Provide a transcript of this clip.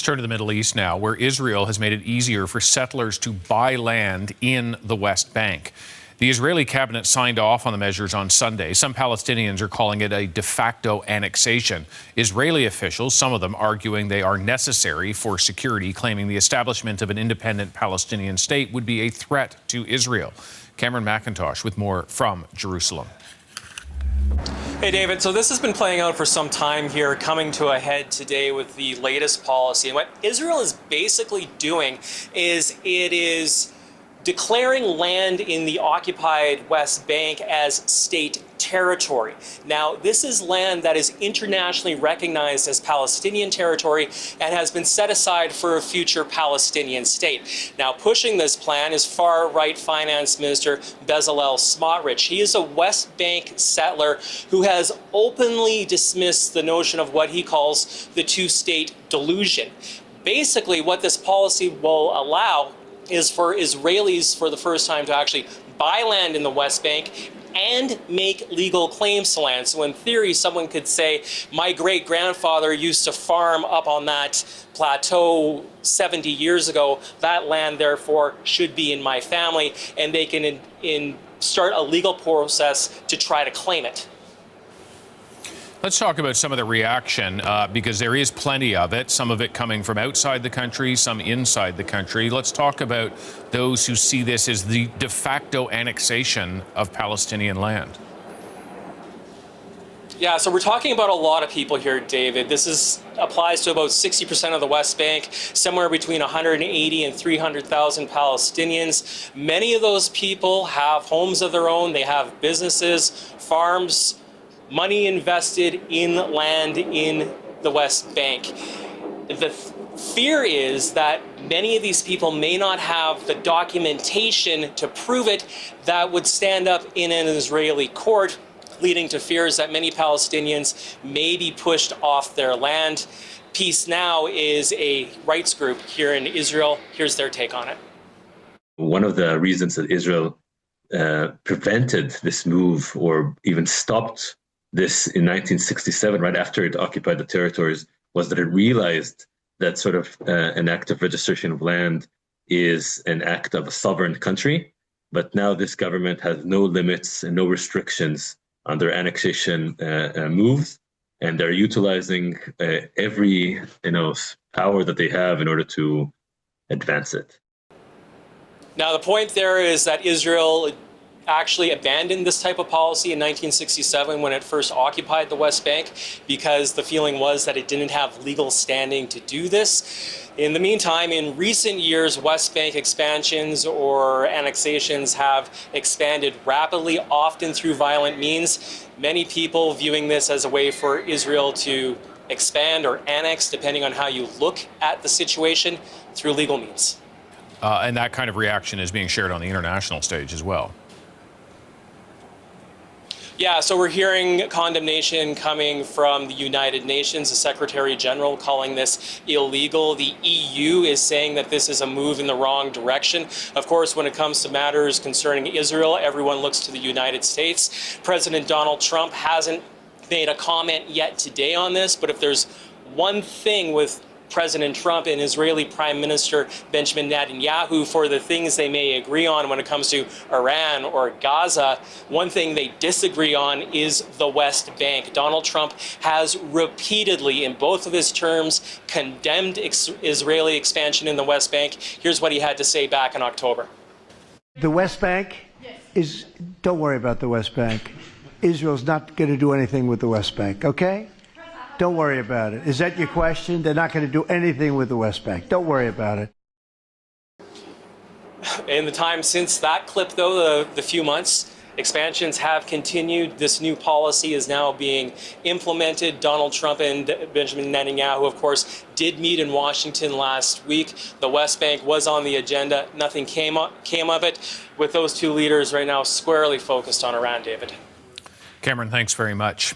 turn to the Middle East now, where Israel has made it easier for settlers to buy land in the West Bank. The Israeli cabinet signed off on the measures on Sunday. Some Palestinians are calling it a de facto annexation. Israeli officials, some of them arguing they are necessary for security, claiming the establishment of an independent Palestinian state would be a threat to Israel. Cameron McIntosh with more from Jerusalem. Hey, David. So this has been playing out for some time here, coming to a head today with the latest policy. And what Israel is basically doing is it is declaring land in the occupied West Bank as state territory. Now, this is land that is internationally recognized as Palestinian territory and has been set aside for a future Palestinian state. Now, pushing this plan is far-right Finance Minister Bezalel Smotrich. He is a West Bank settler who has openly dismissed the notion of what he calls the two-state delusion. Basically, what this policy will allow is for Israelis for the first time to actually buy land in the West Bank and make legal claims to land. So in theory, someone could say, my great-grandfather used to farm up on that plateau 70 years ago. That land, therefore, should be in my family, and they can start a legal process to try to claim it. Let's talk about some of the reaction, because there is plenty of it, some of it coming from outside the country, some inside the country. Let's talk about those who see this as the de facto annexation of Palestinian land. Yeah, so we're talking about a lot of people here, David. This applies to about 60% of the West Bank, somewhere between 180 and 300,000 Palestinians. Many of those people have homes of their own. They have businesses, farms, money invested in land in the West Bank. The fear is that many of these people may not have the documentation to prove it that would stand up in an Israeli court, leading to fears that many Palestinians may be pushed off their land. Peace Now is a rights group here in Israel. Here's their take on it. One of the reasons that Israel prevented this move or even stopped this in 1967, right after it occupied the territories, was that it realized that sort of an act of registration of land is an act of a sovereign country. But now this government has no limits and no restrictions on their annexation moves, and they're utilizing every power that they have in order to advance it. Now, the point there is that Israel actually abandoned this type of policy in 1967 when it first occupied the West Bank, because the feeling was that it didn't have legal standing to do this. In the meantime, in recent years, West Bank expansions or annexations have expanded rapidly, often through violent means. Many people viewing this as a way for Israel to expand or annex, depending on how you look at the situation, through legal means. And that kind of reaction is being shared on the international stage as well. Yeah, so we're hearing condemnation coming from the United Nations, the Secretary General calling this illegal. The EU is saying that this is a move in the wrong direction. Of course, when it comes to matters concerning Israel, everyone looks to the United States. President Donald Trump hasn't made a comment yet today on this, but if there's one thing with President Trump and Israeli Prime Minister Benjamin Netanyahu, for the things they may agree on when it comes to Iran or Gaza, one thing they disagree on is the West Bank. Donald Trump has repeatedly, in both of his terms, condemned Israeli expansion in the West Bank. Here's what he had to say back in October. The West Bank is, don't worry about the West Bank. Israel's not going to do anything with the West Bank, okay? Don't worry about it. Is that your question? They're not going to do anything with the West Bank. Don't worry about it. In the time since that clip, though, the few months, expansions have continued. This new policy is now being implemented. Donald Trump and Benjamin Netanyahu, of course, did meet in Washington last week. The West Bank was on the agenda. Nothing came of it, with those two leaders right now squarely focused on Iran, David. Cameron, thanks very much.